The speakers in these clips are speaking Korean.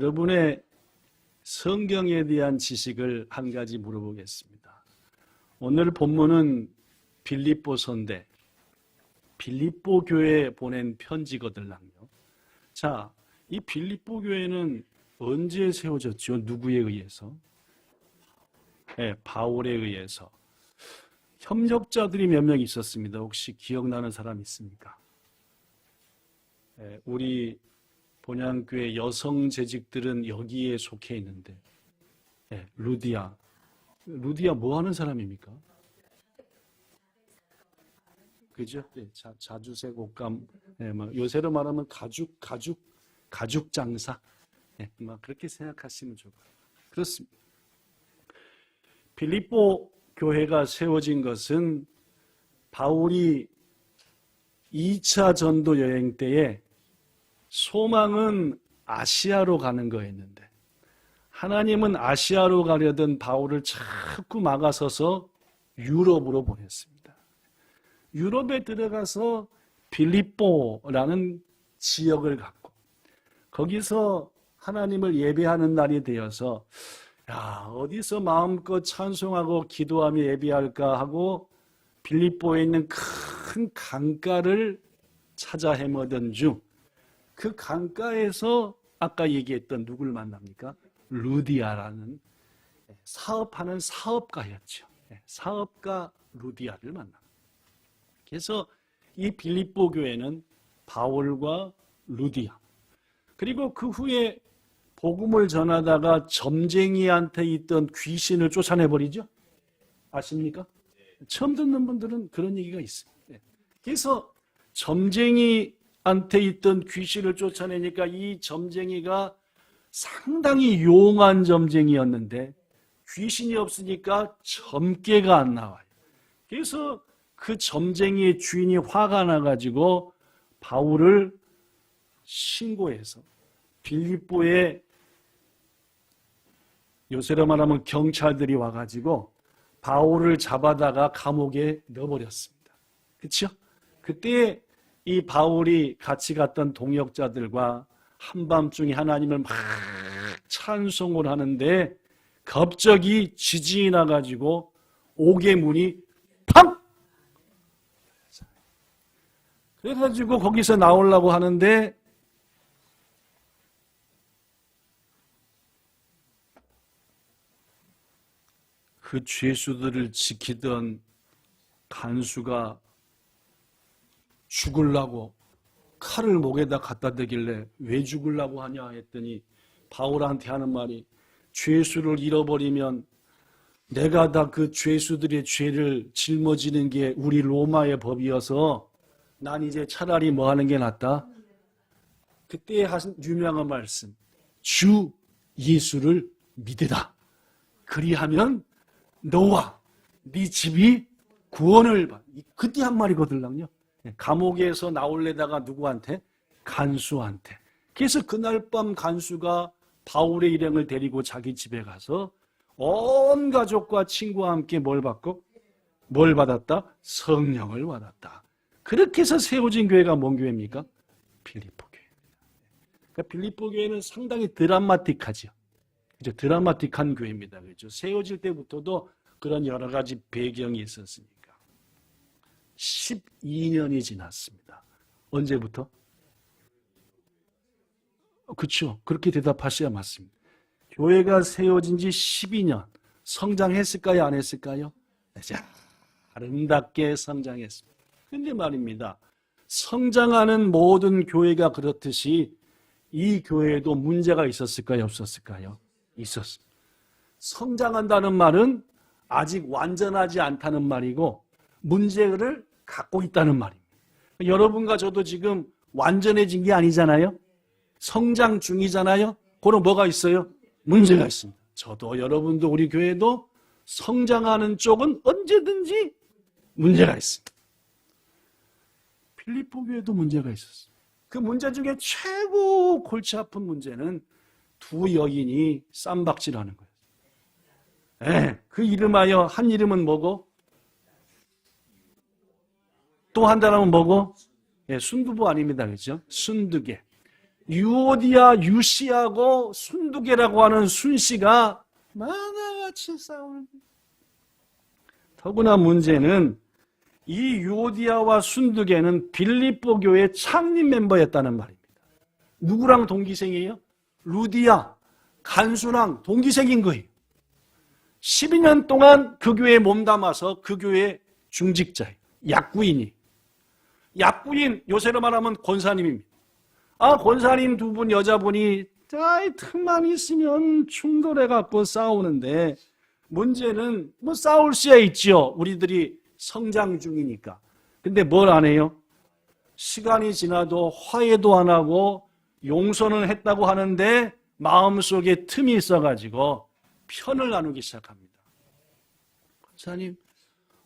여러분의 성경에 대한 지식을 한 가지 물어보겠습니다. 오늘 본문은 빌립보서인데 빌립보 교회에 보낸 편지거든요. 자, 이 빌립보 교회는 언제 세워졌죠? 누구에 의해서? 네, 바울에 의해서. 협력자들이 몇 명 있었습니다. 혹시 기억나는 사람 있습니까? 네, 우리 본향교회 여성 재직들은 여기에 속해 있는데, 네, 루디아 뭐 하는 사람입니까? 그죠? 네, 자주색 옷감, 네, 뭐 요새로 말하면 가죽 장사, 네, 뭐 그렇게 생각하시면 좋을 거예요. 그렇습니다. 빌립보 교회가 세워진 것은 바울이 2차 전도 여행 때에 소망은 아시아로 가는 거였는데 하나님은 아시아로 가려던 바울을 자꾸 막아서서 유럽으로 보냈습니다. 유럽에 들어가서 빌립보라는 지역을 갖고 거기서 하나님을 예배하는 날이 되어서 어디서 마음껏 찬송하고 기도하며 예배할까 하고 빌립보에 있는 큰 강가를 찾아 헤매던 중 그 강가에서 아까 얘기했던 누굴 만납니까? 루디아라는 사업하는 사업가였죠. 사업가 루디아를 만납니다. 그래서 이 빌립보 교회는 바울과 루디아 그리고 그 후에 복음을 전하다가 점쟁이한테 있던 귀신을 쫓아내버리죠. 아십니까? 처음 듣는 분들은 그런 얘기가 있어요. 그래서 점쟁이한테 있던 귀신을 쫓아내니까 이 점쟁이가 상당히 용한 점쟁이였는데 귀신이 없으니까 점괘가 안 나와요. 그래서 그 점쟁이의 주인이 화가 나가지고 바울을 신고해서 빌립보에 요새로 말하면 경찰들이 와가지고 바울을 잡아다가 감옥에 넣어버렸습니다. 그렇죠? 그때 이 바울이 같이 갔던 동역자들과 한밤중에 하나님을 막 찬송을 하는데 갑자기 지진이 나가지고 옥의 문이 팡! 그래가지고 거기서 나오려고 하는데 그 죄수들을 지키던 간수가 죽으려고 칼을 목에다 갖다 대길래 왜 죽으려고 하냐 했더니 바울한테 하는 말이 죄수를 잃어버리면 내가 다 그 죄수들의 죄를 짊어지는 게 우리 로마의 법이어서 난 이제 차라리 뭐 하는 게 낫다. 그때 하신 유명한 말씀 주 예수를 믿으라. 그리하면 너와 네 집이 구원을 받. 그때 한 말이거든요. 감옥에서 나올래다가 누구한테? 간수한테. 그래서 그날 밤 간수가 바울의 일행을 데리고 자기 집에 가서 온 가족과 친구와 함께 뭘 받고? 뭘 받았다? 성령을 받았다. 그렇게 해서 세워진 교회가 뭔 교회입니까? 빌립보 교회. 그러니까 빌립보 교회는 상당히 드라마틱하죠. 드라마틱한 교회입니다. 그렇죠? 세워질 때부터도 그런 여러 가지 배경이 있었으니까. 12년이 지났습니다. 언제부터? 그렇죠. 그렇게 대답하셔야 맞습니다. 교회가 세워진 지 12년. 성장했을까요? 안 했을까요? 자, 아름답게 성장했습니다. 근데 말입니다. 성장하는 모든 교회가 그렇듯이 이 교회에도 문제가 있었을까요? 없었을까요? 있었습니다. 성장한다는 말은 아직 완전하지 않다는 말이고 문제를 갖고 있다는 말입니다. 여러분과 저도 지금 완전해진 게 아니잖아요. 성장 중이잖아요. 그럼 뭐가 있어요? 문제가 있습니다. 저도 여러분도 우리 교회도 성장하는 쪽은 언제든지 문제가 있습니다. 빌립보 교회도 문제가 있었어요. 그 문제 중에 최고 골치 아픈 문제는 두 여인이 쌈박질하는 거예요. 네, 그 이름하여 한 이름은 뭐고? 또 한 사람은 뭐고? 예, 순두부 아닙니다. 그렇죠? 순두개. 유오디아 유씨하고 순두계라고 하는 순씨가 만화같이 싸우는 거예요. 더구나 문제는 이 유오디아와 순두계는 빌립보 교회 창립 멤버였다는 말입니다. 누구랑 동기생이에요? 루디아, 간수랑 동기생인 거예요. 12년 동안 그 교회에 몸담아서 그 교회 중직자예요. 약구인이. 약구인, 요새로 말하면 권사님입니다. 권사님 두 분 여자분이 틈만 있으면 충돌해갖고 싸우는데 문제는 뭐 싸울 수야 있죠. 우리들이 성장 중이니까. 근데 뭘 안 해요? 시간이 지나도 화해도 안 하고 용서는 했다고 하는데 마음속에 틈이 있어가지고 편을 나누기 시작합니다. 권사님,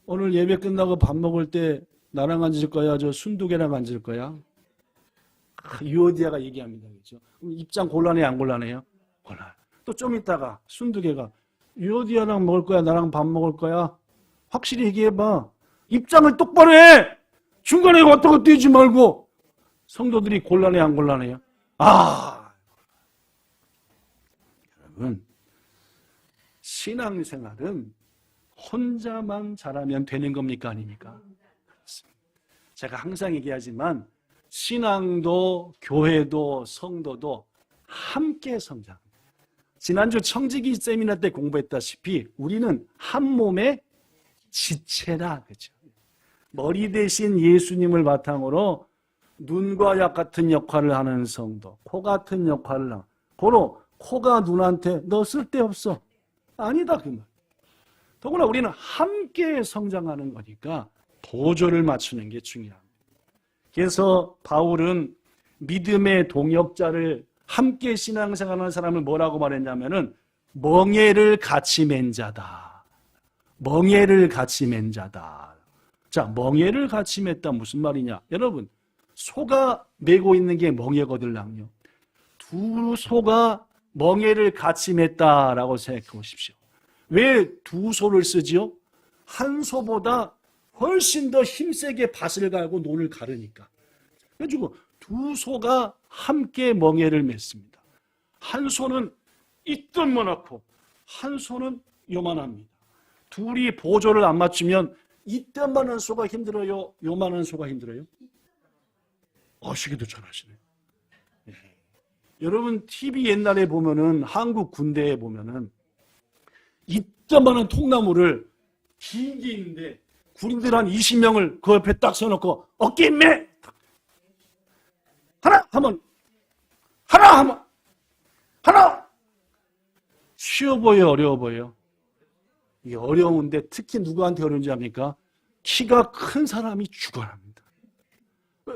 오늘 예배 끝나고 밥 먹을 때 나랑 앉을 거야? 저 순두개랑 앉을 거야? 유오디아가 얘기합니다. 그렇죠? 그럼 입장 곤란해, 안 곤란해요? 곤란. 또 좀 있다가 순두개가 유오디아랑 먹을 거야? 나랑 밥 먹을 거야? 확실히 얘기해봐. 입장을 똑바로 해! 중간에 왔다 갔다 뛰지 말고. 성도들이 곤란해, 안 곤란해요? 여러분, 신앙생활은 혼자만 잘하면 되는 겁니까? 아닙니까? 제가 항상 얘기하지만 신앙도 교회도 성도도 함께 성장. 지난주 청지기 세미나 때 공부했다시피 우리는 한 몸의 지체라. 그죠? 머리 대신 예수님을 바탕으로 눈과 약 같은 역할을 하는 성도, 코 같은 역할을 하는. 고로 코가 눈한테 너 쓸데없어. 아니다 그 말. 더구나 우리는 함께 성장하는 거니까 보조를 맞추는 게 중요합니다. 그래서 바울은 믿음의 동역자를 함께 신앙생활하는 사람을 뭐라고 말했냐면은 멍에를 같이 맨 자다. 멍에를 같이 맨 자다. 자, 멍에를 같이 맸다 무슨 말이냐? 여러분, 소가 메고 있는 게 멍에거들랑요. 두 소가 멍에를 같이 맸다라고 생각해 보십시오. 왜 두 소를 쓰지요? 한 소보다 훨씬 더 힘세게 밭을 갈고 논을 가르니까. 그래가지고 두 소가 함께 멍에를 맺습니다. 한 소는 이뜸만하고 한 소는 요만합니다. 둘이 보조를 안 맞추면 이뜸만한 소가 힘들어요? 요만한 소가 힘들어요? 아시기도 잘하시네. 네. 여러분 TV 옛날에 보면은 한국 군대에 보면은 이따만한 통나무를 긴 게 있는데 군인들 한 20명을 그 옆에 딱 세워놓고 어깨에 매! 하나 하면 하나 쉬워 보여 어려워 보여? 이 어려운데 특히 누구한테 어려운지 압니까? 키가 큰 사람이 죽어납니다.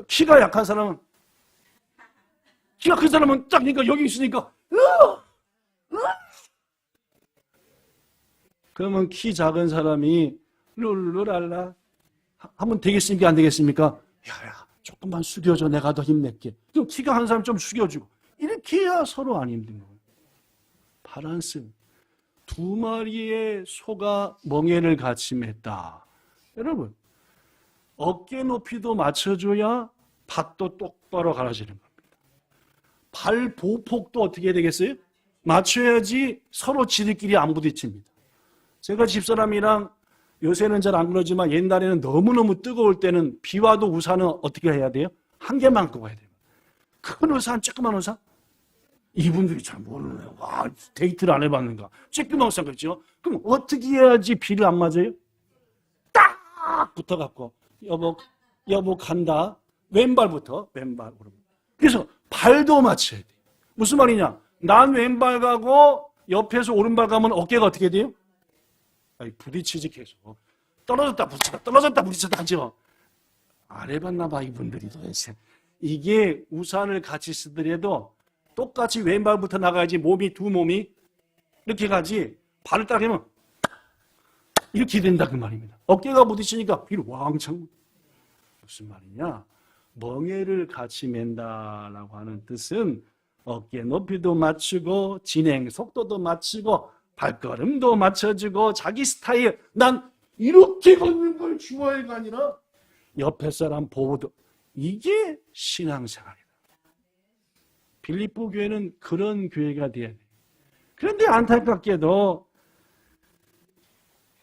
키가 약한 사람은 키가 큰 사람은 딱 그러니까 여기 있으니까 그러면 키 작은 사람이 룰루랄라 하면 되겠습니까? 안 되겠습니까? 야야 조금만 숙여줘 내가 더 힘낼게. 그럼 키가 한 사람 좀 숙여주고 이렇게 해야 서로 안 힘든 거예요. 바란스. 두 마리의 소가 멍에를 같이 맸다. 여러분 어깨 높이도 맞춰줘야 밭도 똑바로 갈아지는 겁니다. 발 보폭도 어떻게 해야 되겠어요? 맞춰야지 서로 지들끼리 안 부딪힙니다. 제가 집사람이랑 요새는 잘 안 그러지만 옛날에는 너무너무 뜨거울 때는 비 와도 우산은 어떻게 해야 돼요? 한 개만 끄고 해야 돼요. 큰 우산, 조그만 우산? 이분들이 잘 모르네요. 와, 데이트를 안 해봤는가. 조그만 우산 그렇죠? 그럼 어떻게 해야지 비를 안 맞아요? 딱 붙어갖고 여보 간다. 왼발부터 왼발으로. 그래서 발도 맞춰야 돼요. 무슨 말이냐? 난 왼발 가고 옆에서 오른발 가면 어깨가 어떻게 돼요? 부딪히지 계속. 떨어졌다 부딪혔다 하죠. 안 해봤나 봐 이분들이 도대체. 이게 우산을 같이 쓰더라도 똑같이 왼발부터 나가야지 두 몸이 이렇게 가지 발을 딱 하면 이렇게 된다 그 말입니다. 어깨가 부딪히니까 뒤로 왕창. 무슨 말이냐? 멍에를 같이 맨다라고 하는 뜻은 어깨 높이도 맞추고 진행 속도도 맞추고 발걸음도 맞춰주고 자기 스타일 난 이렇게 걷는 걸 좋아해가 아니라 옆에 사람 보호도 이게 신앙생활이다. 빌립보 교회는 그런 교회가 돼야 돼. 그런데 안타깝게도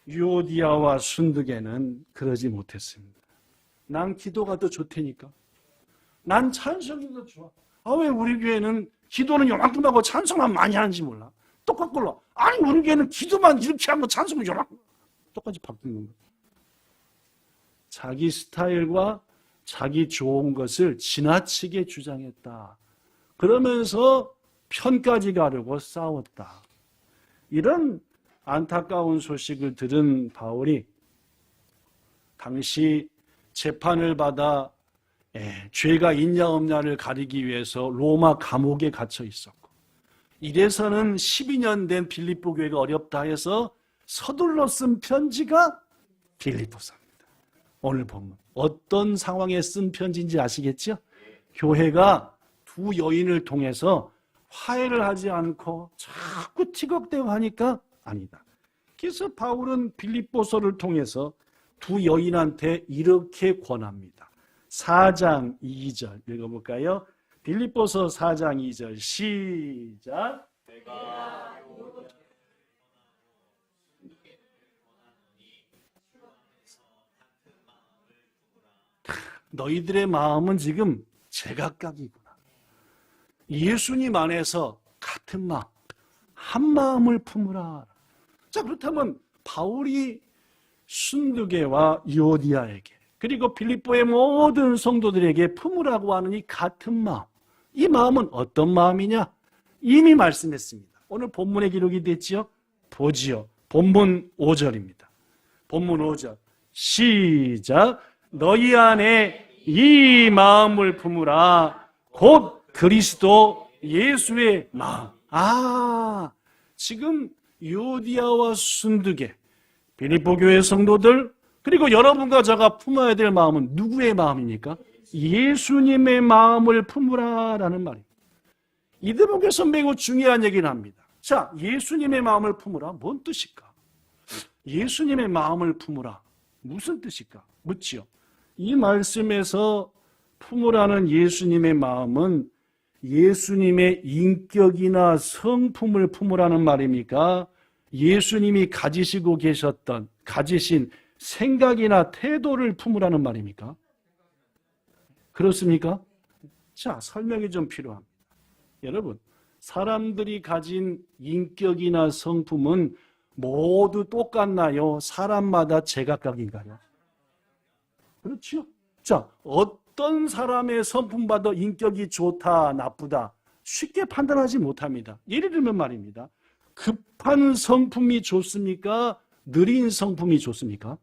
유오디아와 순두계는 그러지 못했습니다. 난 기도가 더 좋다니까. 난 찬송이 더 좋아. 왜 우리 교회는 기도는 요만큼 하고 찬송만 많이 하는지 몰라. 똑같걸로. 아니 우리 교회는 기도만 이렇게 하고 찬송은 요만큼. 똑같이 바뀌는 거야. 자기 스타일과 자기 좋은 것을 지나치게 주장했다. 그러면서 편까지 가려고 싸웠다. 이런 안타까운 소식을 들은 바울이 당시 재판을 받아 죄가 있냐 없냐를 가리기 위해서 로마 감옥에 갇혀 있었고, 이래서는 12년 된 빌립보 교회가 어렵다 해서 서둘러 쓴 편지가 빌립보서입니다. 오늘 보면 어떤 상황에 쓴 편지인지 아시겠죠? 교회가 두 여인을 통해서 화해를 하지 않고 자꾸 티격대고 하니까 아니다. 그래서 바울은 빌립보서를 통해서 두 여인한테 이렇게 권합니다. 4장 2절 읽어볼까요? 빌립보서 4장 2절 시작. 너희들의 마음은 지금 제각각이구나. 예수님 안에서 같은 마음, 한 마음을 품으라. 자, 그렇다면 바울이 순두계와 유오디아에게 그리고 빌립보의 모든 성도들에게 품으라고 하는 이 같은 마음, 이 마음은 어떤 마음이냐? 이미 말씀했습니다. 오늘 본문에 기록이 됐지요? 보지요. 본문 5절입니다. 본문 5절 시작. 너희 안에 이 마음을 품으라. 곧 그리스도 예수의 마음. 지금 유오디아와 순두계, 빌립보 교회 성도들, 그리고 여러분과 제가 품어야 될 마음은 누구의 마음입니까? 예수님의 마음을 품으라라는 말입니다. 이 대목에서 매우 중요한 얘기를 합니다. 자, 예수님의 마음을 품으라. 뭔 뜻일까? 예수님의 마음을 품으라. 무슨 뜻일까? 묻지요. 이 말씀에서 품으라는 예수님의 마음은 예수님의 인격이나 성품을 품으라는 말입니까? 예수님이 가지신 생각이나 태도를 품으라는 말입니까? 그렇습니까? 자, 설명이 좀 필요합니다. 여러분, 사람들이 가진 인격이나 성품은 모두 똑같나요? 사람마다 제각각인가요? 그렇죠? 자, 어떤 사람의 성품봐도 인격이 좋다, 나쁘다 쉽게 판단하지 못합니다. 예를 들면 말입니다. 급한 성품이 좋습니까? 느린 성품이 좋습니까?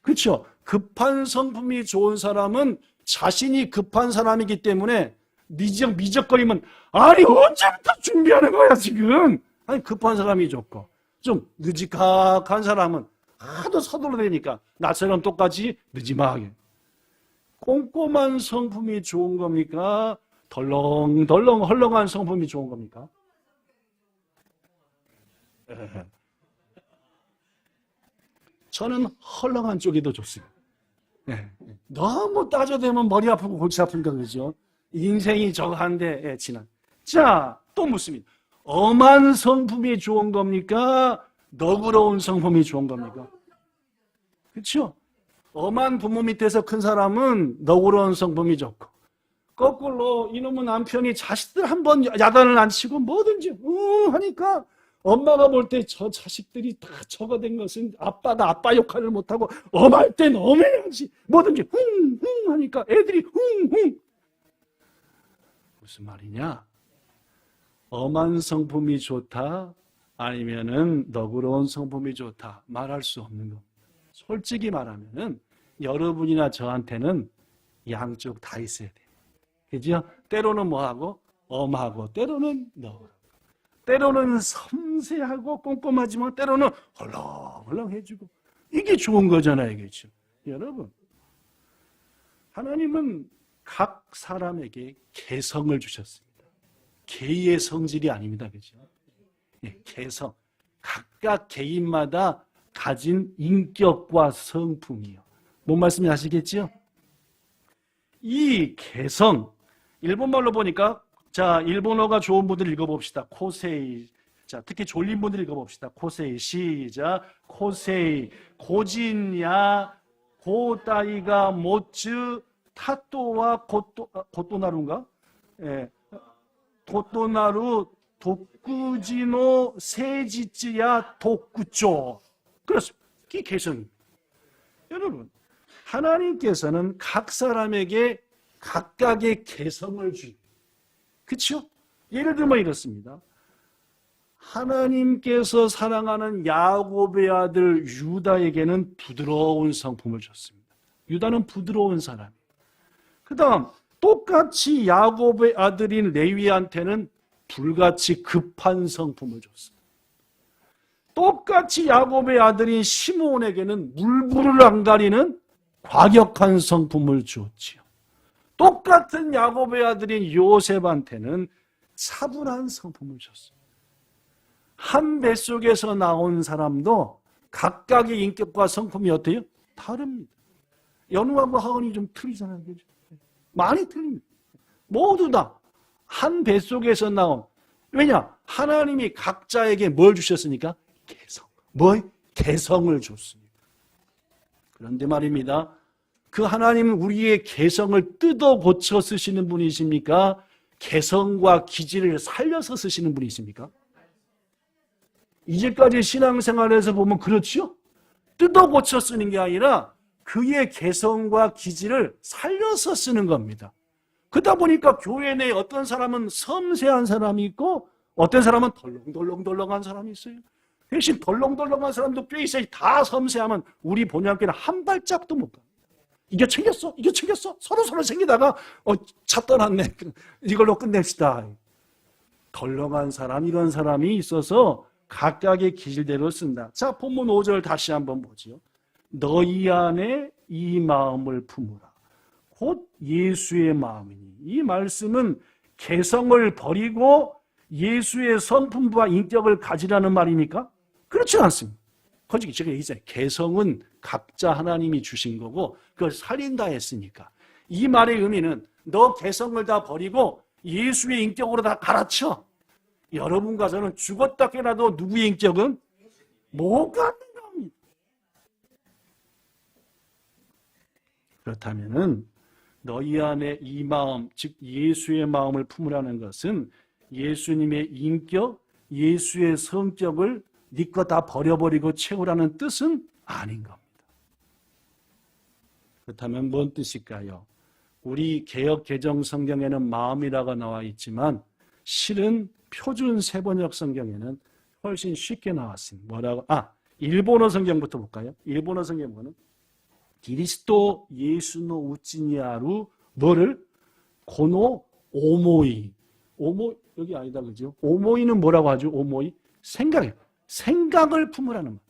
그렇죠? 급한 성품이 좋은 사람은 자신이 급한 사람이기 때문에 미적거리면 아니 언제부터 준비하는 거야 지금? 아니 급한 사람이 좋고 좀 느직한 사람은 하도 서둘러대니까 나처럼 똑같이 느지막하게. 꼼꼼한 성품이 좋은 겁니까? 덜렁덜렁 헐렁한 성품이 좋은 겁니까? 저는 헐렁한 쪽이 더 좋습니다. 너무 따져대면 머리 아프고 골치 아픈가 그러죠. 인생이 저한데 지난. 자, 또 묻습니다. 엄한 성품이 좋은 겁니까? 너그러운 성품이 좋은 겁니까? 그렇죠? 엄한 부모 밑에서 큰 사람은 너그러운 성품이 좋고, 거꾸로 이놈의 남편이 자식들 한번 야단을 안 치고 뭐든지 하니까 엄마가 볼 때 저 자식들이 다 저거 된 것은 아빠가 아빠 역할을 못하고 엄할 땐 엄해야지 뭐든지 흥흥 하니까 애들이 흥흥. 무슨 말이냐? 엄한 성품이 좋다 아니면은 너그러운 성품이 좋다 말할 수 없는 겁니다. 솔직히 말하면은 여러분이나 저한테는 양쪽 다 있어야 돼요. 그죠? 때로는 뭐하고? 엄하고 때로는 너그럽고 때로는 섬세하고 꼼꼼하지만 때로는 헐렁헐렁해지고 이게 좋은 거잖아요. 그렇죠? 여러분, 하나님은 각 사람에게 개성을 주셨습니다. 개의 성질이 아닙니다. 그렇죠? 개성. 각각 개인마다 가진 인격과 성품이요. 뭔 말씀인지 아시겠죠? 이 개성, 일본말로 보니까, 자, 일본어가 좋은 분들 읽어봅시다. 코세이. 자, 특히 졸린 분들 읽어봅시다. 코세이. 시작. 코세이. 고진야, 고다이가 모츠, 타토와 고토나루인가? 예. 고토나루, 도쿠지노, 세지츠야, 도쿠조. 그렇습니다. 이게 개성입니다. 여러분, 하나님께서는 각 사람에게 각각의 개성을 줍니다. 그렇죠? 예를 들면 이렇습니다. 하나님께서 사랑하는 야곱의 아들 유다에게는 부드러운 성품을 줬습니다. 유다는 부드러운 사람이에요. 그 다음 똑같이 야곱의 아들인 레위한테는 불같이 급한 성품을 줬습니다. 똑같이 야곱의 아들인 시므온에게는 물불을 안 가리는 과격한 성품을 주었지요. 똑같은 야곱의 아들인 요셉한테는 차분한 성품을 줬습니다. 한 뱃속에서 나온 사람도 각각의 인격과 성품이 어때요? 다릅니다. 연우하고 하은이 좀 틀리잖아요. 그죠? 많이 틀립니다. 모두 다 한 뱃속에서 나온, 왜냐? 하나님이 각자에게 뭘 주셨으니까? 개성. 뭘? 개성을 줬습니다. 그런데 말입니다. 그 하나님은 우리의 개성을 뜯어 고쳐 쓰시는 분이십니까? 개성과 기질을 살려서 쓰시는 분이십니까? 이제까지 신앙생활에서 보면 그렇죠? 뜯어 고쳐 쓰는 게 아니라 그의 개성과 기질을 살려서 쓰는 겁니다. 그러다 보니까 교회 내에 어떤 사람은 섬세한 사람이 있고 어떤 사람은 덜렁덜렁한 사람이 있어요. 대신 덜렁덜렁한 사람도 꽤 있어요. 다 섬세하면 우리 본향교회는 한 발짝도 못 가. 이게 챙겼어? 이게 챙겼어? 서로 챙기다가 차 떠났네. 이걸로 끝냅시다. 덜렁한 사람, 이런 사람이 있어서 각각의 기질대로 쓴다. 자, 본문 5절 다시 한번 보죠. 너희 안에 이 마음을 품으라. 곧 예수의 마음이니. 이 말씀은 개성을 버리고 예수의 성품과 인격을 가지라는 말입니까? 그렇지 않습니다. 솔직히 제가 얘기했잖아요. 개성은 각자 하나님이 주신 거고 그걸 살린다 했으니까. 이 말의 의미는 너 개성을 다 버리고 예수의 인격으로 다 갈아쳐. 여러분과 저는 죽었다 깨나도 누구의 인격은 못 갖는 겁니다. 그렇다면은 너희 안에 이 마음, 즉 예수의 마음을 품으라는 것은 예수님의 인격, 예수의 성격을 네 거 다 버려버리고 채우라는 뜻은 아닌 겁니다. 그렇다면 뭔 뜻일까요? 우리 개역 개정 성경에는 마음이라고 나와 있지만 실은 표준 세번역 성경에는 훨씬 쉽게 나왔습니다. 뭐라고? 일본어 성경부터 볼까요? 일본어 성경은 기리스도 예수노 우찌니아루 뭐를? 고노 오모이. 여기 아니다, 그죠? 오모이는 뭐라고 하죠? 오모이? 생각이에요. 생각을 품으라는 말.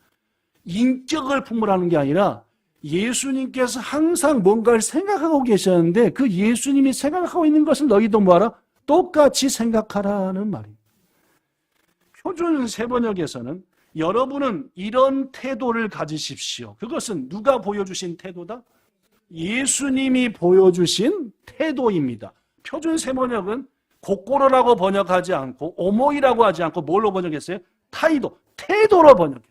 인격을 품으라는 게 아니라 예수님께서 항상 뭔가를 생각하고 계셨는데 그 예수님이 생각하고 있는 것을 너희도 뭐하라? 똑같이 생각하라는 말입니다. 표준 세번역에서는 여러분은 이런 태도를 가지십시오. 그것은 누가 보여주신 태도다? 예수님이 보여주신 태도입니다. 표준 세번역은 고꼬로라고 번역하지 않고 오모이라고 하지 않고 뭘로 번역했어요? 태도로 번역했어요.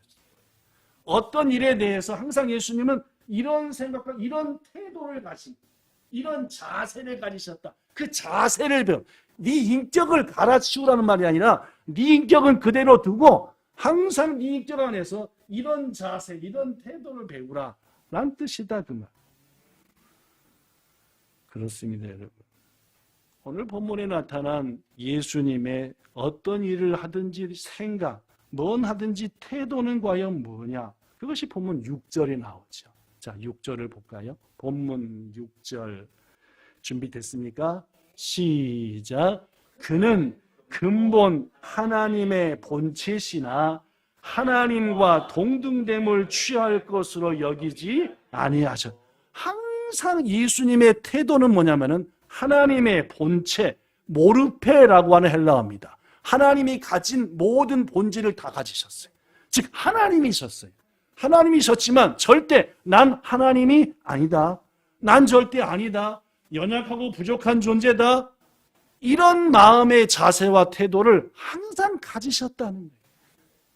어떤 일에 대해서 항상 예수님은 이런 생각과 이런 태도를 가진, 이런 자세를 가지셨다. 그 자세를 배워. 네 인격을 갈아치우라는 말이 아니라 네 인격은 그대로 두고 항상 네 인격 안에서 이런 자세, 이런 태도를 배우라 라는 뜻이다 그 말. 그렇습니다, 여러분. 오늘 본문에 나타난 예수님의 어떤 일을 하든지 생각, 뭔 하든지 태도는 과연 뭐냐? 그것이 본문 6절에 나오죠. 자, 6절을 볼까요? 본문 6절 준비됐습니까? 시작. 그는 근본 하나님의 본체시나 하나님과 동등됨을 취할 것으로 여기지 아니하셨. 항상 예수님의 태도는 뭐냐면은 하나님의 본체, 모르페라고 하는 헬라어입니다. 하나님이 가진 모든 본질을 다 가지셨어요. 즉 하나님이셨어요. 하나님이셨지만 절대 난 하나님이 아니다. 난 절대 아니다. 연약하고 부족한 존재다. 이런 마음의 자세와 태도를 항상 가지셨다는 거예요.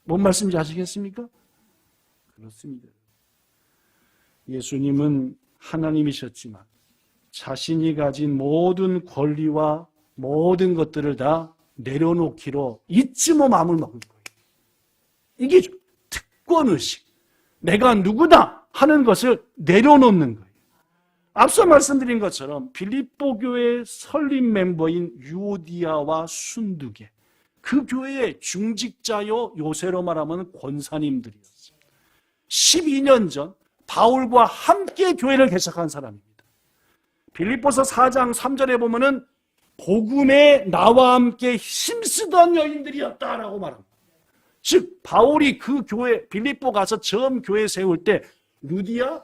뭔 말씀인지 아시겠습니까? 그렇습니다. 예수님은 하나님이셨지만 자신이 가진 모든 권리와 모든 것들을 다 내려놓기로 이쯤 마음을 먹은 거예요. 이게 특권의식, 내가 누구다 하는 것을 내려놓는 거예요. 앞서 말씀드린 것처럼 빌립보 교회의 설립 멤버인 유오디아와 순두계, 그 교회의 중직자요, 요새로 말하면 권사님들이었어요. 12년 전 바울과 함께 교회를 개척한 사람입니다. 빌립보서 4장 3절에 보면은 복음에 나와 함께 힘쓰던 여인들이었다라고 말합니다. 즉 바울이 그 교회 빌립보 가서 처음 교회 세울 때 루디아,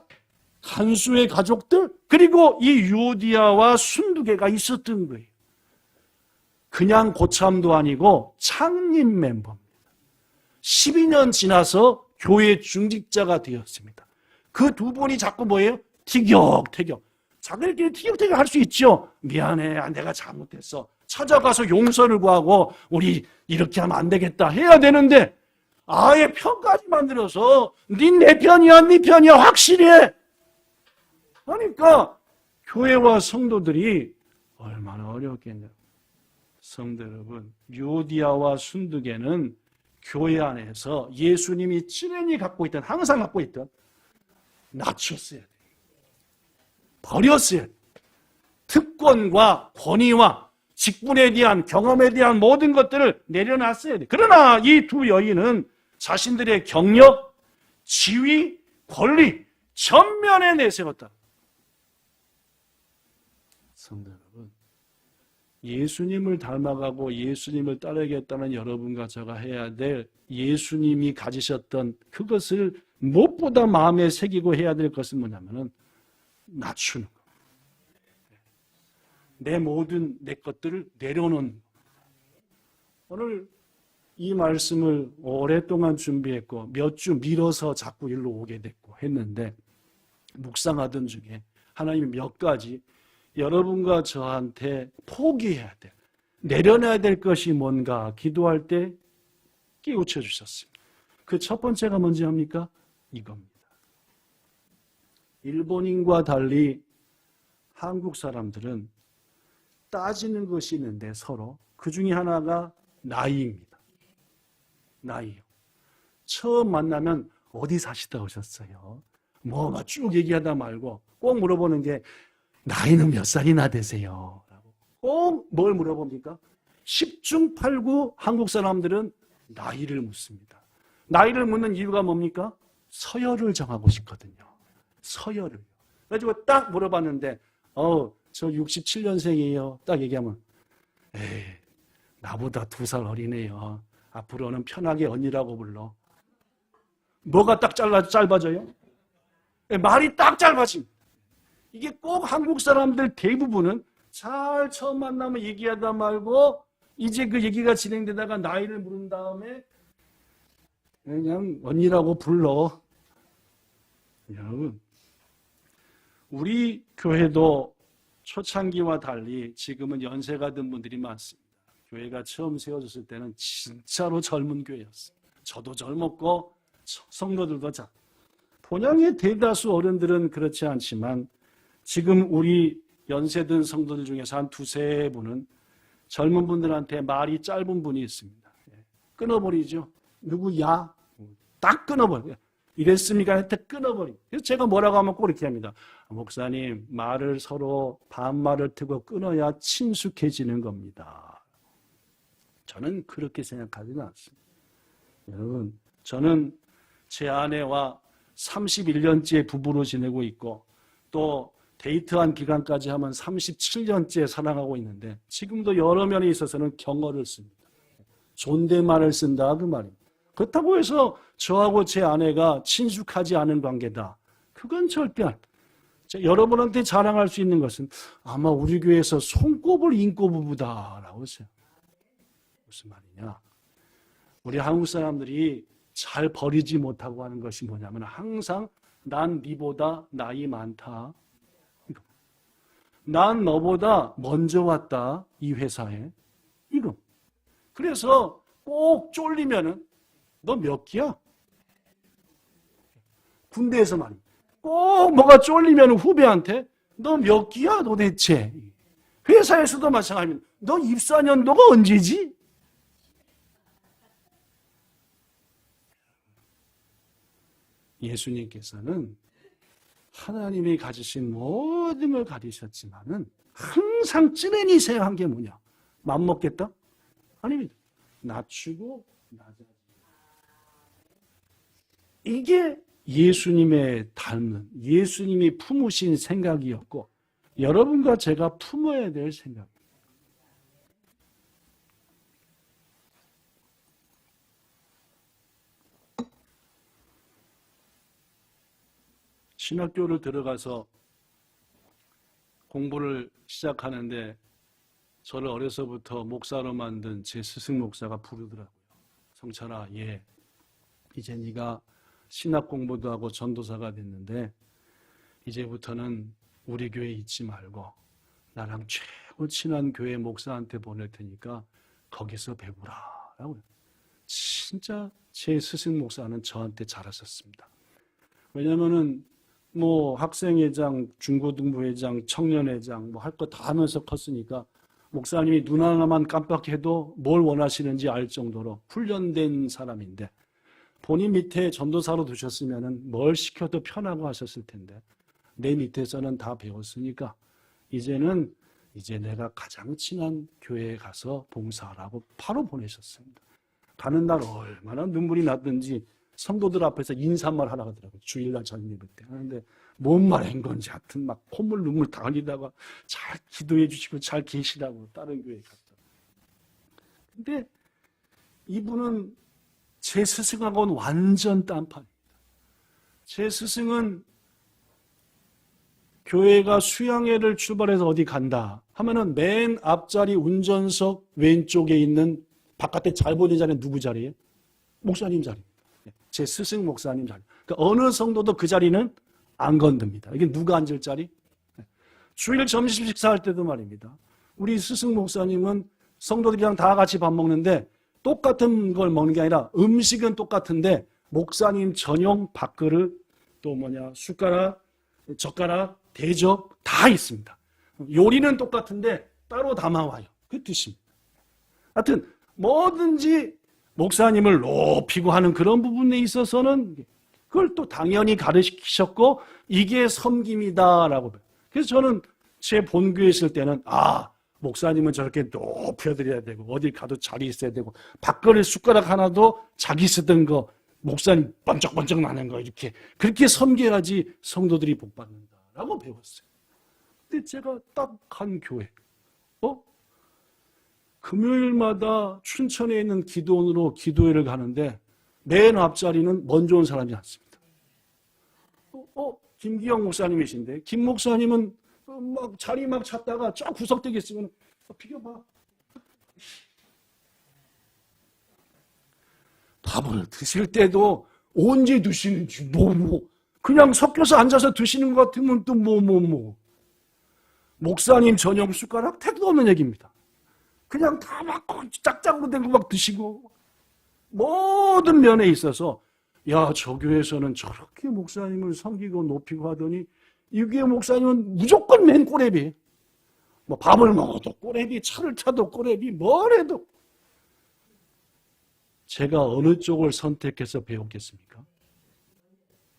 간수의 가족들, 그리고 이 유오디아와 순두계가 있었던 거예요. 그냥 고참도 아니고 창립 멤버입니다. 12년 지나서 교회 중직자가 되었습니다. 그 두 분이 자꾸 뭐예요? 티격태격. 자기들끼리 티격태격 할 수 있죠. 미안해, 내가 잘못했어. 찾아가서 용서를 구하고 우리 이렇게 하면 안 되겠다 해야 되는데 아예 편까지 만들어서 네 편이야, 네 편이야 확실해. 그러니까 교회와 성도들이 얼마나 어려웠겠냐. 성도 여러분, 유오디아와 순두계는 교회 안에서 예수님이 찌른히 갖고 있던, 항상 갖고 있던 낮췄어야 돼요. 버렸어야 돼요. 특권과 권위와 직분에 대한, 경험에 대한 모든 것들을 내려놨어야 돼요. 그러나 이 두 여인은 자신들의 경력, 지위, 권리 전면에 내세웠다. 성도 여러분, 예수님을 닮아가고 예수님을 따르겠다는 여러분과 제가 해야 될, 예수님이 가지셨던 그것을 무엇보다 마음에 새기고 해야 될 것은 뭐냐면은 낮추는 거. 내 모든 내 것들을 내려놓는 거. 오늘 이 말씀을 오랫동안 준비했고 몇 주 미뤄서 자꾸 일로 오게 됐고 했는데, 묵상하던 중에 하나님이 몇 가지 여러분과 저한테 포기해야 돼, 내려놔야 될 것이 뭔가 기도할 때 깨우쳐 주셨습니다. 그 첫 번째가 뭔지 압니까? 이겁니다. 일본인과 달리 한국 사람들은 따지는 것이 있는데 서로 그 중에 하나가 나이입니다. 나이요. 처음 만나면 어디 사시다 오셨어요? 뭐 쭉 얘기하다 말고 꼭 물어보는 게 나이는 몇 살이나 되세요? 꼭 뭘 물어봅니까? 10중 8구 한국 사람들은 나이를 묻습니다. 나이를 묻는 이유가 뭡니까? 서열을 정하고 싶거든요. 서열을. 그래가지고 딱 물어봤는데 저 67년생이에요. 딱 얘기하면 에이, 나보다 2살 어리네요. 앞으로는 편하게 언니라고 불러. 뭐가 딱 짧아져요? 말이 딱 짧아집니다. 이게 꼭 한국 사람들 대부분은 잘 처음 만나면 얘기하다 말고 이제 그 얘기가 진행되다가 나이를 물은 다음에 그냥 언니라고 불러. 여러분, 우리 교회도 초창기와 달리 지금은 연세가 든 분들이 많습니다. 교회가 처음 세워졌을 때는 진짜로 젊은 교회였어요. 저도 젊었고 성도들도 본향의 대다수 어른들은 그렇지 않지만 지금 우리 연세 든 성도들 중에서 한 2-3분은 젊은 분들한테 말이 짧은 분이 있습니다. 끊어버리죠. 누구야? 딱 끊어버려요. 이랬습니까? 했을 때 끊어버려요. 그래서 제가 뭐라고 하면 꼭 이렇게 합니다. 목사님, 말을 서로 반말을 트고 끊어야 친숙해지는 겁니다. 저는 그렇게 생각하지는 않습니다. 여러분, 저는 제 아내와 31년째 부부로 지내고 있고 또 데이트한 기간까지 하면 37년째 사랑하고 있는데 지금도 여러 면에 있어서는 경어를 씁니다. 존댓말을 쓴다 그 말입니다. 그렇다고 해서 저하고 제 아내가 친숙하지 않은 관계다. 그건 절대 아닙니다. 여러분한테 자랑할 수 있는 것은 아마 우리 교회에서 손꼽을 인고 부부다라고 했어요. 무슨 말이냐? 우리 한국 사람들이 잘 버리지 못하고 하는 것이 뭐냐면 항상 난 니보다 나이 많다. 난 너보다 먼저 왔다, 이 회사에. 이거. 그래서 꼭 쫄리면은 너 몇 기야? 군대에서 말이야. 꼭 뭐가 쫄리면 후배한테 너 몇 기야 도대체? 회사에서도 마찬가지입니다. 너 입사 연도가 언제지? 예수님께서는 하나님이 가지신 모든 걸 가지셨지만은 항상 찌레니세요 한 게 뭐냐? 맘먹겠다? 아닙니다. 낮추고 낮아지고. 이게 예수님의 닮은, 예수님이 품으신 생각이었고 여러분과 제가 품어야 될 생각입니다. 신학교를 들어가서 공부를 시작하는데 저를 어려서부터 목사로 만든 제 스승 목사가 부르더라고요. 성찬아, 이제 네가 신학 공부도 하고 전도사가 됐는데 이제부터는 우리 교회에 있지 말고 나랑 최고 친한 교회 목사한테 보낼 테니까 거기서 배우라 라고. 진짜 제 스승 목사는 저한테 잘하셨습니다. 왜냐면은 뭐 학생회장, 중고등부회장, 청년회장 뭐 할 거 다 하면서 컸으니까 목사님이 눈 하나만 깜빡해도 뭘 원하시는지 알 정도로 훈련된 사람인데 본인 밑에 전도사로 두셨으면은 뭘 시켜도 편하고 하셨을 텐데 내 밑에서는 다 배웠으니까 이제 내가 가장 친한 교회에 가서 봉사하라고 바로 보내셨습니다. 가는 날 얼마나 눈물이 났든지 성도들 앞에서 인사말 하라 하더라고요. 주일날 저녁 예배 때 하는데 뭔 말 한 건지 하여튼 막 콧물 눈물 다 흘리다가 잘 기도해 주시고 잘 계시라고 다른 교회에 갔다. 근데 이분은 제 스승하고는 완전 딴판입니다. 제 스승은 교회가 수양회를 출발해서 어디 간다 하면은 맨 앞자리 운전석 왼쪽에 있는 바깥에 잘 보이는 자리는 누구 자리예요? 목사님 자리. 제 스승 목사님 자리. 그러니까 어느 성도도 그 자리는 안 건듭니다. 이게 누가 앉을 자리? 주일 점심 식사할 때도 말입니다. 우리 스승 목사님은 성도들이랑 다 같이 밥 먹는데 똑같은 걸 먹는 게 아니라 음식은 똑같은데 목사님 전용 밥그릇 또 숟가락, 젓가락, 대접 다 있습니다. 요리는 똑같은데 따로 담아와요. 그 뜻입니다. 하여튼 뭐든지 목사님을 높이고 하는 그런 부분에 있어서는 그걸 또 당연히 가르치셨고 이게 섬김이다라고. 그래서 저는 제 본교에 있을 때는 목사님은 저렇게 높여드려야 되고 어딜 가도 자리 있어야 되고 밥그릇 숟가락 하나도 자기 쓰던 거 목사님 번쩍번쩍 나는 거 이렇게 그렇게 섬겨야지 성도들이 복받는다라고 배웠어요. 근데 제가 딱 간 교회 금요일마다 춘천에 있는 기도원으로 기도회를 가는데 맨 앞자리는 먼저 온 사람이 앉습니다. 김기영 목사님이신데 김 목사님은 막 자리 막 찾다가 쫙 구석대기 있으면 비켜봐. 밥을 드실 때도 언제 드시는지 그냥 섞여서 앉아서 드시는 것 같으면 또 목사님 전용 숟가락 택도 없는 얘기입니다. 그냥 다 막 짝짝으로 된 거 막 드시고 모든 면에 있어서 저 교회에서는 저렇게 목사님을 섬기고 높이고 하더니 이 교회 목사님은 무조건 맨 꼬레비. 밥을 먹어도 꼬레비, 차를 타도 꼬레비, 뭘 해도. 제가 어느 쪽을 선택해서 배웠겠습니까?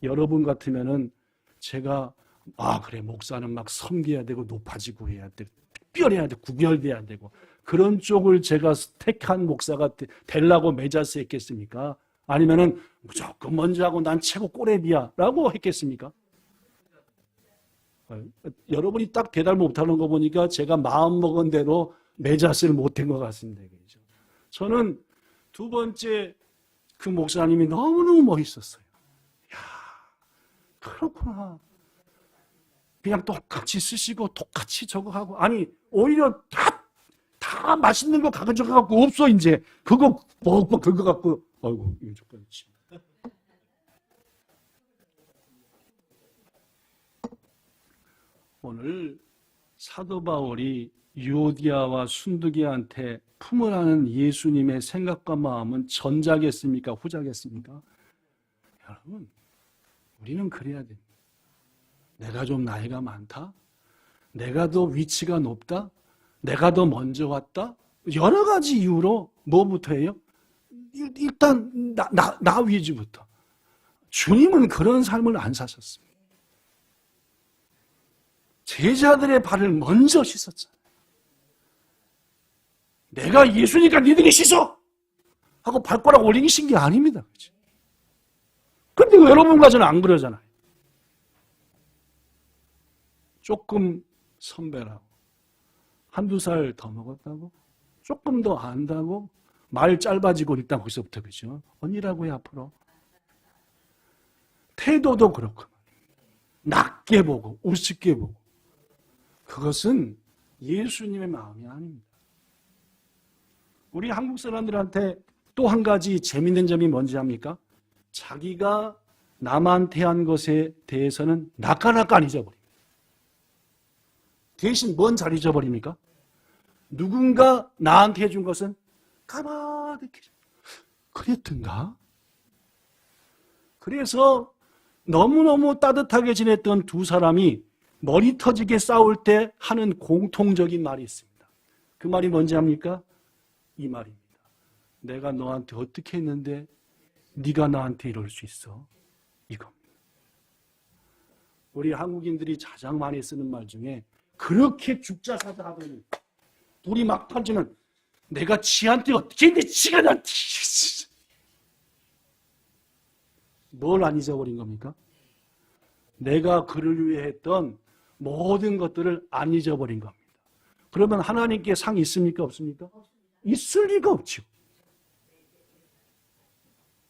여러분 같으면은 제가 그래 목사는 막 섬겨야 되고 높아지고 해야 돼. 특별해야 돼. 구별돼야 되고. 그런 쪽을 제가 택한 목사가 되려고 매자스 했겠습니까? 아니면은 무조건 먼저 하고 난 최고 꼬레비야 라고 했겠습니까? 여러분이 딱 대답 못하는 거 보니까 제가 마음먹은 대로 매자스를 못한 것 같습니다. 저는 두 번째 그 목사님이 너무너무 멋있었어요. 그렇구나. 그냥 똑같이 쓰시고 똑같이 저거 하고 오히려 다 맛있는 거 가져가갖고 없어 이제 그거 먹고 그거 갖고 아이고 이거 조금 오늘 사도 바울이 유오디아와 순두기한테 품으라는 예수님의 생각과 마음은 전자겠습니까? 후자겠습니까? 여러분, 우리는 그래야 됩니다. 내가 좀 나이가 많다? 내가 더 위치가 높다? 내가 더 먼저 왔다? 여러 가지 이유로 뭐부터 해요? 일단 나 위주부터. 주님은 그런 삶을 안 사셨습니다. 제자들의 발을 먼저 씻었잖아요. 내가 예수니까 니들이 씻어! 하고 발가락 올리신 게 아닙니다. 그런데 여러분과 저는 안 그러잖아요. 조금 선배라고, 한두 살 더 먹었다고, 조금 더 안다고, 말 짧아지고 일단 거기서부터 그죠? 언니라고 해 앞으로. 태도도 그렇고, 낮게 보고, 우습게 보고. 그것은 예수님의 마음이 아닙니다. 우리 한국 사람들한테 또 한 가지 재밌는 점이 뭔지 압니까? 자기가 남한테 한 것에 대해서는 나까나까 안 잊어버립니다. 대신 뭔 잘 잊어버립니까? 누군가 나한테 해준 것은 가만히 그랬던가? 그래서 너무너무 따뜻하게 지냈던 두 사람이 머리 터지게 싸울 때 하는 공통적인 말이 있습니다. 그 말이 뭔지 압니까? 이 말입니다. 내가 너한테 어떻게 했는데 네가 나한테 이럴 수 있어? 이겁니다. 우리 한국인들이 가장 많이 쓰는 말 중에 그렇게 죽자 사자 하더니 둘이 막 터지면 내가 지한테 어떻게 했는데 지가 나한테 뭘 안 잊어버린 겁니까? 내가 그를 위해 했던 모든 것들을 안 잊어버린 겁니다. 그러면 하나님께 상 있습니까? 없습니까? 있을 리가 없죠.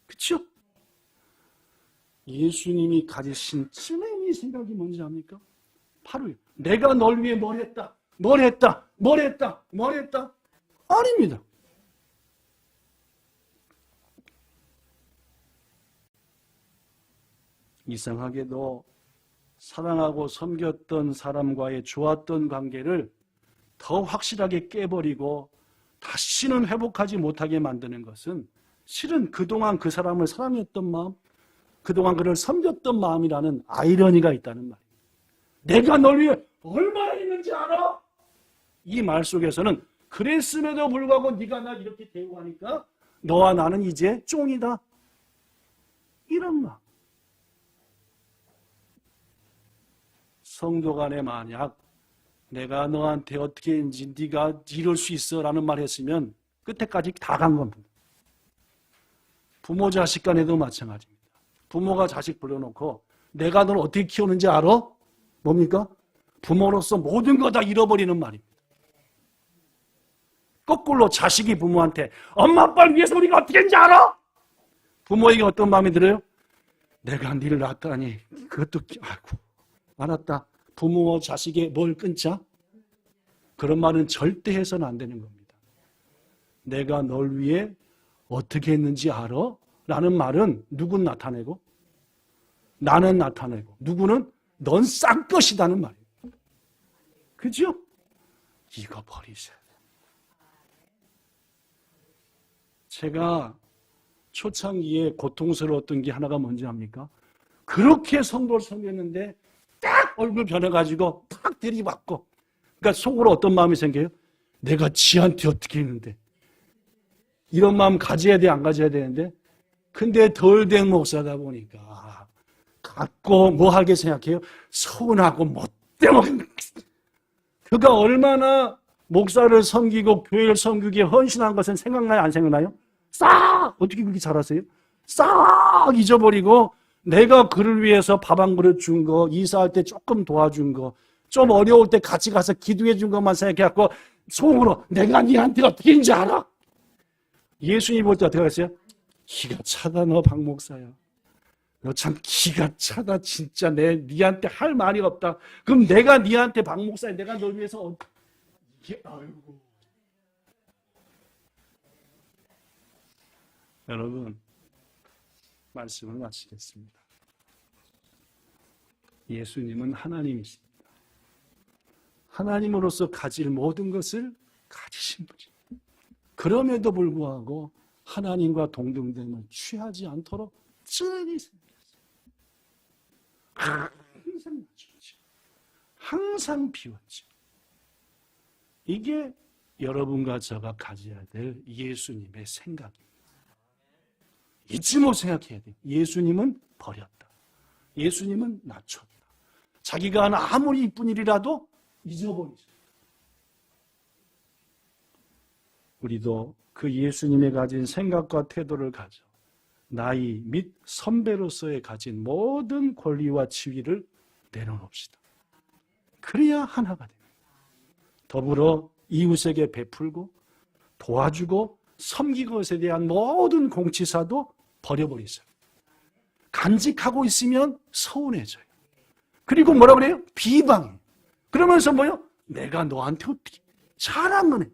그렇죠? 예수님이 가지신 찌맨이 생각이 뭔지 압니까? 바로 내가 널 위해 뭘 했다. 아닙니다. 이상하게도 사랑하고 섬겼던 사람과의 좋았던 관계를 더 확실하게 깨버리고 다시는 회복하지 못하게 만드는 것은 실은 그동안 그 사람을 사랑했던 마음, 그동안 그를 섬겼던 마음이라는 아이러니가 있다는 말이에요. 내가 널 위해 얼마나 있는지 알아? 이 말 속에서는 그랬음에도 불구하고 네가 날 이렇게 대우하니까 너와 나는 이제 쫑이다. 이런 마음. 성도 간에 만약 내가 너한테 어떻게 했는지 네가 이럴 수 있어 라는 말 했으면 끝에까지 다 간 겁니다. 부모 자식 간에도 마찬가지입니다. 부모가 자식 불러놓고 내가 널 어떻게 키우는지 알아? 뭡니까? 부모로서 모든 거 다 잃어버리는 말입니다. 거꾸로 자식이 부모한테 엄마 아빠를 위해서 우리가 어떻게 했는지 알아? 부모에게 어떤 마음이 들어요? 내가 니를 낳았다니 그것도 아이고 알았다. 부모와 자식의 뭘 끊자? 그런 말은 절대 해서는 안 되는 겁니다. 내가 널 위해 어떻게 했는지 알아? 라는 말은 누군 나타내고 나는 나타내고 누구는 넌 싼 것이다는 말이에요. 그죠? 이거 버리세요. 제가 초창기에 고통스러웠던 게 하나가 뭔지 압니까? 그렇게 성도를 섬겼는데 딱 얼굴 변해가지고 탁 들이받고 그러니까 속으로 어떤 마음이 생겨요? 내가 지한테 어떻게 했는데 이런 마음 가져야 돼 안 가져야 되는데 근데 덜 된 목사다 보니까 갖고 뭐 하게 생각해요? 서운하고 못되면 그가 얼마나 목사를 섬기고 교회를 섬기기에 헌신한 것은 생각나요? 안 생각나요? 싹! 어떻게 그렇게 잘하세요? 싹 잊어버리고 내가 그를 위해서 밥 한 그릇 준 거, 이사할 때 조금 도와준 거, 좀 어려울 때 같이 가서 기도해 준 것만 생각해갖고 속으로 내가 니한테 어떻게 했는지 알아? 예수님 볼 때 어떻게 하겠어요? 기가 차다 너 박 목사야. 너 참 기가 차다 진짜 니한테 할 말이 없다. 그럼 내가 니한테 박 목사야 내가 널 위해서 이게 아이고. 여러분 말씀을 마치겠습니다. 예수님은 하나님이십니다. 하나님으로서 가질 모든 것을 가지신 분이. 그럼에도 불구하고 하나님과 동등됨을 취하지 않도록 ጭ니 생겼어요. 항상 낮췄지. 항상 비웠지. 이게 여러분과 저가 가져야 될 예수님의 생각입니다. 잊지 못 생각해야 돼요. 예수님은 버렸다. 예수님은 낮췄다. 자기가 한 아무리 이쁜 일이라도 잊어버리죠. 우리도 그 예수님의 가진 생각과 태도를 가져 나이 및 선배로서의 가진 모든 권리와 지위를 내려놓읍시다. 그래야 하나가 됩니다. 더불어 이웃에게 베풀고 도와주고 섬기는 것에 대한 모든 공치사도 버려버리세요. 간직하고 있으면 서운해져요. 그리고 뭐라 그래요? 비방해. 그러면서 뭐요? 내가 너한테 어떻게 잘한 거네.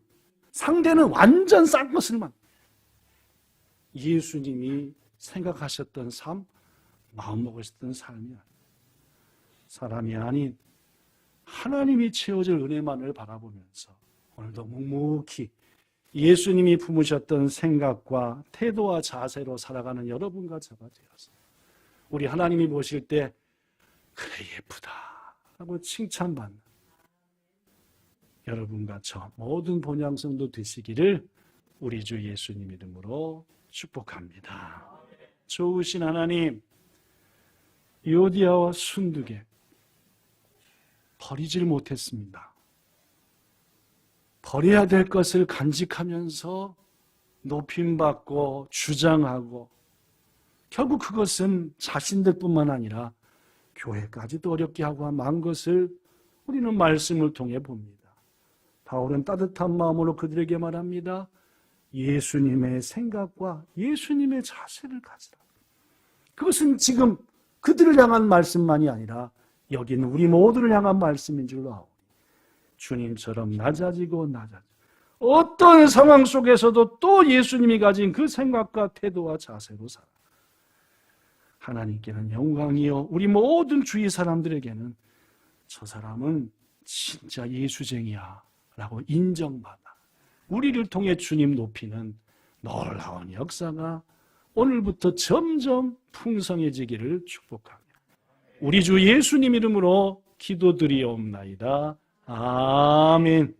상대는 완전 싼 것을만. 예수님이 생각하셨던 삶, 마음먹으셨던 삶이 아니에요. 사람이 아닌 하나님이 채워줄 은혜만을 바라보면서 오늘도 묵묵히 예수님이 품으셨던 생각과 태도와 자세로 살아가는 여러분과 저가 되어서 우리 하나님이 보실 때 그래 예쁘다 하고 칭찬받는 여러분과 저 모든 본향성도 되시기를 우리 주 예수님 이름으로 축복합니다. 좋으신 하나님, 요디아와 순두개 버리질 못했습니다. 버려야 될 것을 간직하면서 높임받고 주장하고 결국 그것은 자신들뿐만 아니라 교회까지도 어렵게 하고 만 것을 우리는 말씀을 통해 봅니다. 바울은 따뜻한 마음으로 그들에게 말합니다. 예수님의 생각과 예수님의 자세를 가지라. 그것은 지금 그들을 향한 말씀만이 아니라 여기는 우리 모두를 향한 말씀인 줄로 아오니 주님처럼 낮아지고 어떤 상황 속에서도 또 예수님이 가진 그 생각과 태도와 자세로 살아. 하나님께는 영광이요 우리 모든 주위 사람들에게는 저 사람은 진짜 예수쟁이야 라고 인정받아 우리를 통해 주님 높이는 놀라운 역사가 오늘부터 점점 풍성해지기를 축복하며 우리 주 예수님 이름으로 기도드리옵나이다. 아멘.